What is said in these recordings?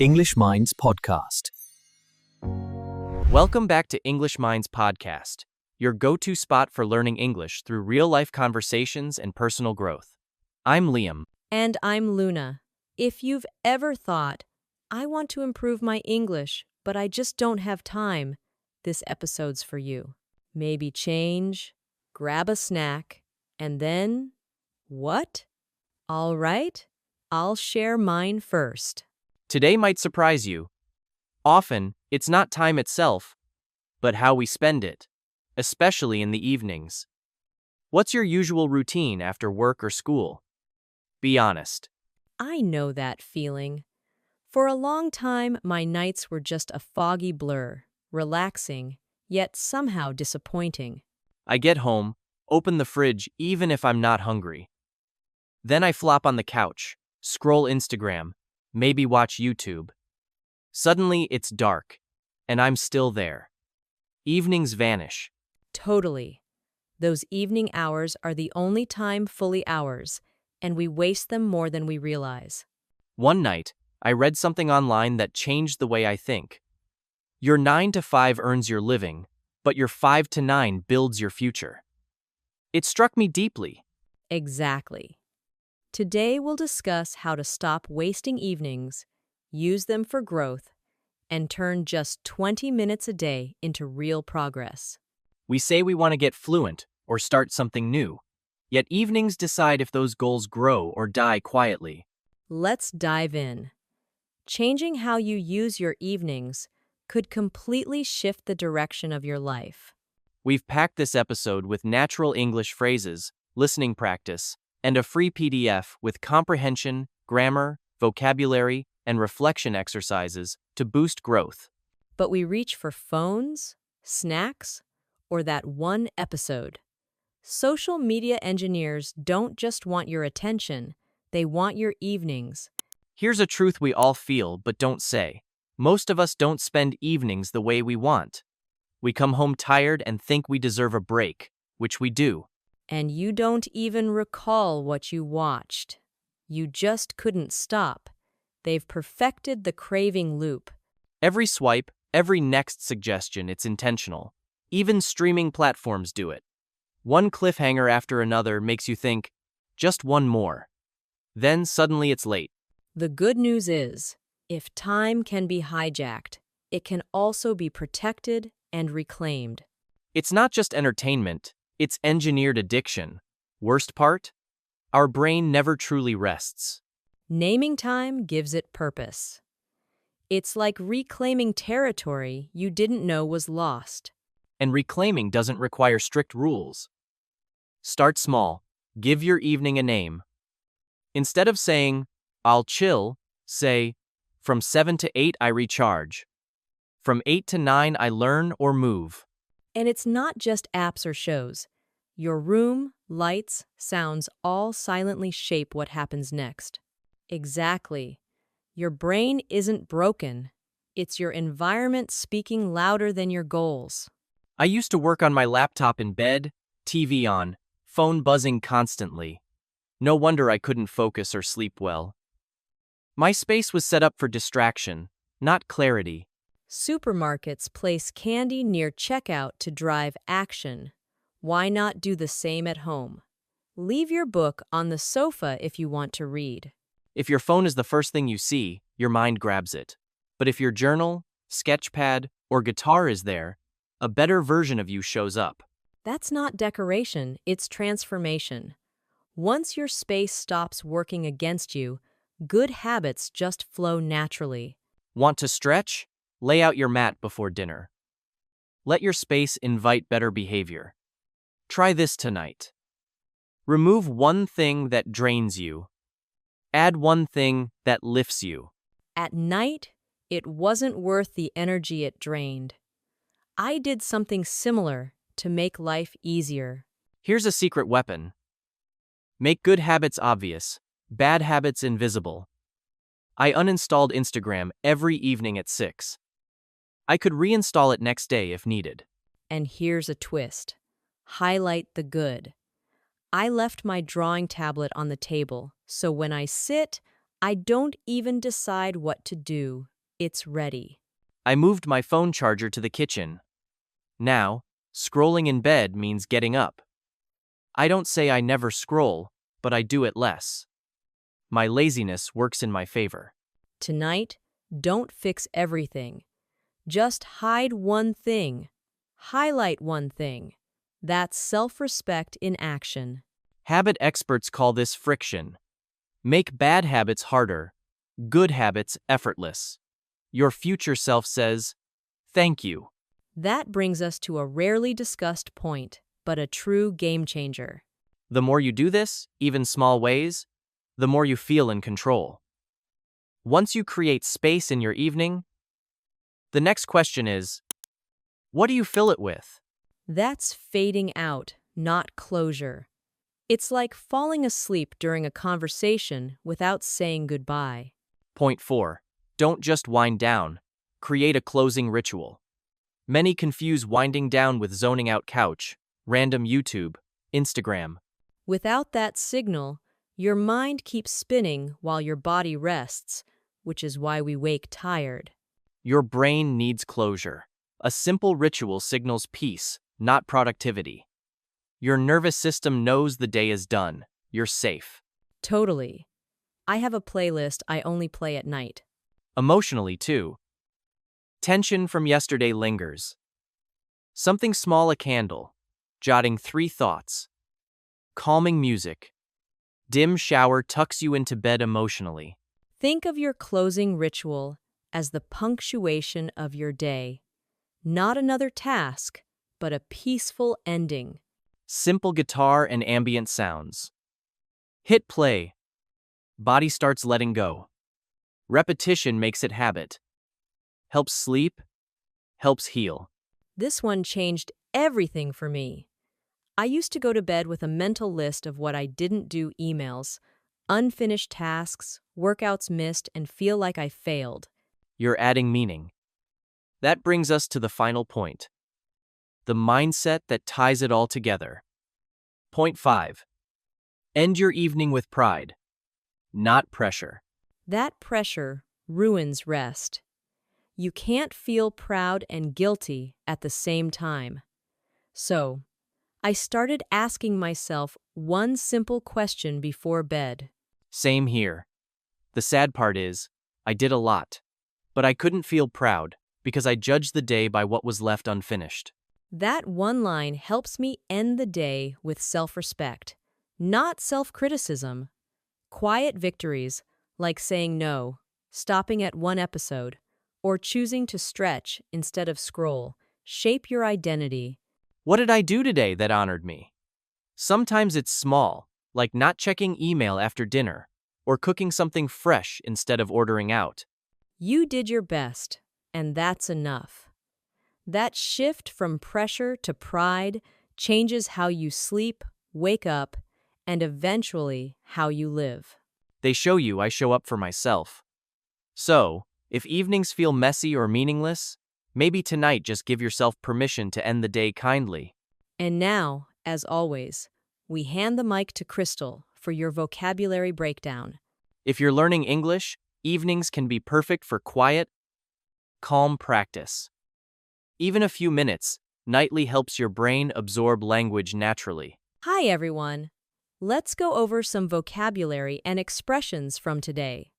EnglishMinds podcast. Welcome back to EnglishMinds podcast, your go-to spot for learning English through real-life conversations and personal growth. I'm Liam. And I'm Luna. If you've ever thought, I want to improve my English, but I just don't have time, this episode's for you. Maybe change, grab a snack, and then, what? All right, I'll share mine first. Today might surprise you. Often, it's not time itself, but how we spend it, especially in the evenings. What's your usual routine after work or school? Be honest. I know that feeling. For a long time, my nights were just a foggy blur, relaxing, yet somehow disappointing. I get home, open the fridge even if I'm not hungry. Then I flop on the couch, scroll Instagram, maybe watch YouTube. Suddenly it's dark, and I'm still there. Evenings vanish. Totally. Those evening hours are the only time fully ours, and we waste them more than we realize. One night, I read something online that changed the way I think. Your 9 to 5 earns your living, but your 5 to 9 builds your future. It struck me deeply. Exactly. Today we'll discuss how to stop wasting evenings, use them for growth, and turn just 20 minutes a day into real progress. We say we want to get fluent or start something new, yet evenings decide if those goals grow or die quietly. Let's dive in. Changing how you use your evenings could completely shift the direction of your life. We've packed this episode with natural English phrases, listening practice, and a free PDF with comprehension, grammar, vocabulary, and reflection exercises to boost growth. But we reach for phones, snacks, or that one episode. Social media engineers don't just want your attention, they want your evenings. Here's a truth we all feel but don't say. Most of us don't spend evenings the way we want. We come home tired and think we deserve a break, which we do. And you don't even recall what you watched. You just couldn't stop. They've perfected the craving loop. Every swipe, every next suggestion, it's intentional. Even streaming platforms do it. One cliffhanger after another makes you think, just one more. Then suddenly it's late. The good news is, if time can be hijacked, it can also be protected and reclaimed. It's not just entertainment, it's engineered addiction. Worst part? Our brain never truly rests. Naming time gives it purpose. It's like reclaiming territory you didn't know was lost. And reclaiming doesn't require strict rules. Start small. Give your evening a name. Instead of saying, I'll chill, say, from 7 to 8 I recharge. From 8 to 9 I learn or move. And it's not just apps or shows. Your room, lights, sounds all silently shape what happens next. Exactly. Your brain isn't broken. It's your environment speaking louder than your goals. I used to work on my laptop in bed, TV on, phone buzzing constantly. No wonder I couldn't focus or sleep well. My space was set up for distraction, not clarity. Supermarkets place candy near checkout to drive action. Why not do the same at home? Leave your book on the sofa if you want to read. If your phone is the first thing you see, your mind grabs it. But if your journal, sketchpad, or guitar is there, a better version of you shows up. That's not decoration, it's transformation. Once your space stops working against you, good habits just flow naturally. Want to stretch? Lay out your mat before dinner. Let your space invite better behavior. Try this tonight. Remove one thing that drains you. Add one thing that lifts you. At night, it wasn't worth the energy it drained. I did something similar to make life easier. Here's a secret weapon. Make good habits obvious, bad habits invisible. I uninstalled Instagram every evening at 6. I could reinstall it next day if needed. And here's a twist. Highlight the good. I left my drawing tablet on the table, so when I sit, I don't even decide what to do. It's ready. I moved my phone charger to the kitchen. Now, scrolling in bed means getting up. I don't say I never scroll, but I do it less. My laziness works in my favor. Tonight, don't fix everything. Just hide one thing. Highlight one thing. That's self-respect in action. Habit experts call this friction. Make bad habits harder, good habits effortless. Your future self says, "Thank you." That brings us to a rarely discussed point, but a true game changer. The more you do this, even small ways, the more you feel in control. Once you create space in your evening, the next question is, what do you fill it with? That's fading out, not closure. It's like falling asleep during a conversation without saying goodbye. Point 4. Don't just wind down. Create a closing ritual. Many confuse winding down with zoning out couch, random YouTube, Instagram. Without that signal, your mind keeps spinning while your body rests, which is why we wake tired. Your brain needs closure. A simple ritual signals peace, not productivity. Your nervous system knows the day is done. You're safe. Totally. I have a playlist I only play at night. Emotionally, too. Tension from yesterday lingers. Something small, a candle. Jotting 3 thoughts. Calming music. Dim shower tucks you into bed emotionally. Think of your closing ritual as the punctuation of your day. Not another task, but a peaceful ending. Simple guitar and ambient sounds. Hit play. Body starts letting go. Repetition makes it habit. Helps sleep. Helps heal. This one changed everything for me. I used to go to bed with a mental list of what I didn't do: emails, unfinished tasks, workouts missed, and feel like I failed. You're adding meaning. That brings us to the final point. The mindset that ties it all together. Point 5. End your evening with pride, not pressure. That pressure ruins rest. You can't feel proud and guilty at the same time. So, I started asking myself one simple question before bed. Same here. The sad part is, I did a lot, but I couldn't feel proud because I judged the day by what was left unfinished. That one line helps me end the day with self-respect, not self-criticism. Quiet victories, like saying no, stopping at 1 episode, or choosing to stretch instead of scroll, shape your identity. What did I do today that honored me? Sometimes it's small, like not checking email after dinner, or cooking something fresh instead of ordering out. You did your best, and that's enough. That shift from pressure to pride changes how you sleep, wake up, and eventually how you live. They show you I show up for myself. So, if evenings feel messy or meaningless, maybe tonight just give yourself permission to end the day kindly. And now, as always, we hand the mic to Crystal for your vocabulary breakdown. If you're learning English, evenings can be perfect for quiet, calm practice. Even a few minutes nightly helps your brain absorb language naturally. Hi, everyone. Let's go over some vocabulary and expressions from today.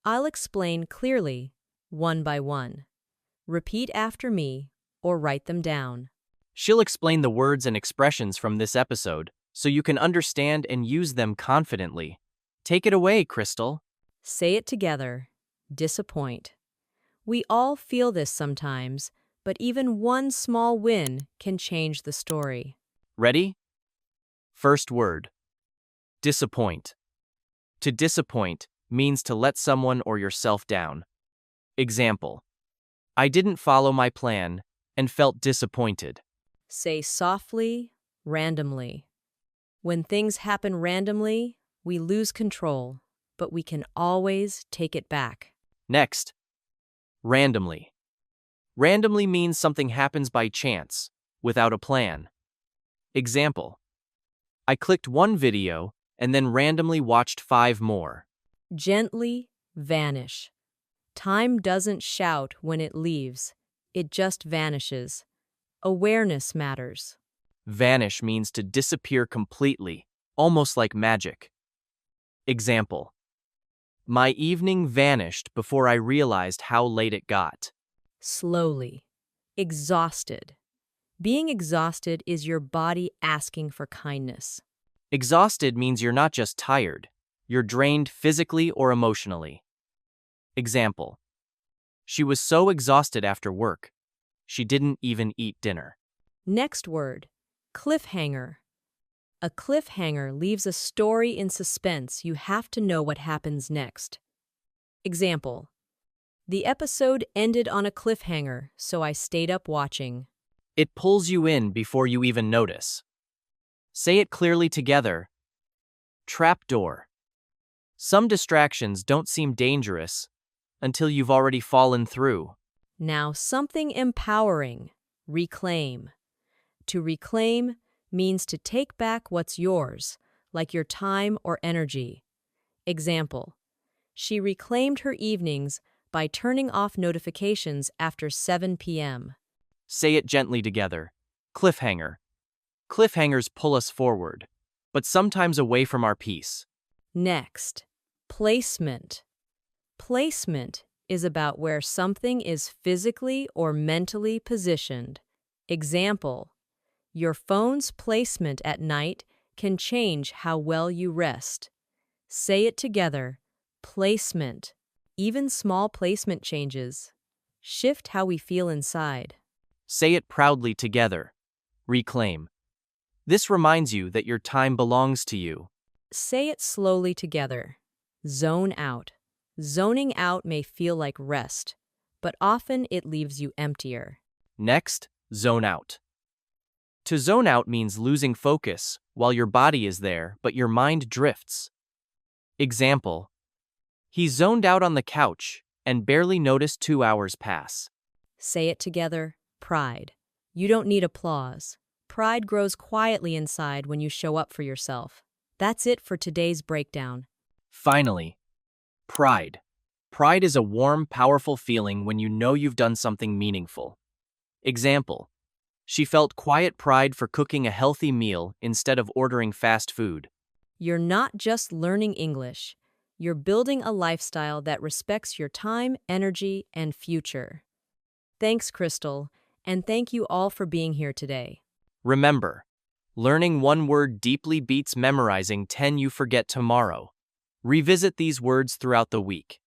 I'll explain clearly, one by one. Repeat after me or write them down. She'll explain the words and expressions from this episode so you can understand and use them confidently. Take it away, Crystal. Say it together. Disappoint. We all feel this sometimes, but even one small win can change the story. Ready? First word. Disappoint. To disappoint means to let someone or yourself down. Example. I didn't follow my plan and felt disappointed. Say softly, randomly. When things happen randomly, we lose control, but we can always take it back. Next. Randomly. Randomly means something happens by chance, without a plan. Example. I clicked one video and then randomly watched 5 more. Gently vanish. Time doesn't shout when it leaves. It just vanishes. Awareness matters. Vanish means to disappear completely, almost like magic. Example: my evening vanished before I realized how late it got. Slowly. Exhausted. Being exhausted is your body asking for kindness. Exhausted means you're not just tired, you're drained physically or emotionally. Example: she was so exhausted after work, she didn't even eat dinner. Next word, cliffhanger. A cliffhanger leaves a story in suspense. You have to know what happens next. Example: the episode ended on a cliffhanger, so I stayed up watching. It pulls you in before you even notice. Say it clearly together. Trapdoor. Some distractions don't seem dangerous until you've already fallen through. Now, something empowering. Reclaim. To reclaim means to take back what's yours, like your time or energy. Example: she reclaimed her evenings by turning off notifications after 7 p.m. Say it gently together. Cliffhanger. Cliffhangers pull us forward, but sometimes away from our peace. Next, placement. Placement is about where something is physically or mentally positioned. Example: your phone's placement at night can change how well you rest. Say it together. Placement. Even small placement changes shift how we feel inside. Say it proudly together. Reclaim. This reminds you that your time belongs to you. Say it slowly together. Zone out. Zoning out may feel like rest, but often it leaves you emptier. Next, zone out. To zone out means losing focus while your body is there, but your mind drifts. Example: he zoned out on the couch and barely noticed 2 hours pass. Say it together. Pride. You don't need applause. Pride grows quietly inside when you show up for yourself. That's it for today's breakdown. Finally, pride. Pride is a warm, powerful feeling when you know you've done something meaningful. Example: she felt quiet pride for cooking a healthy meal instead of ordering fast food. You're not just learning English. You're building a lifestyle that respects your time, energy, and future. Thanks, Crystal, and thank you all for being here today. Remember, learning one word deeply beats memorizing 10 you forget tomorrow. Revisit these words throughout the week.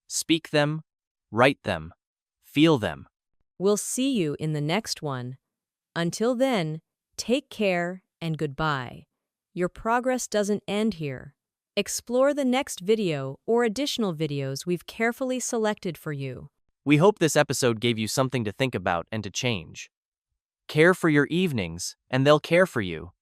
Speak them, write them, feel them. We'll see you in the next one. Until then, take care and goodbye. Your progress doesn't end here. Explore the next video or additional videos we've carefully selected for you. We hope this episode gave you something to think about and to change. Care for your evenings, and they'll care for you.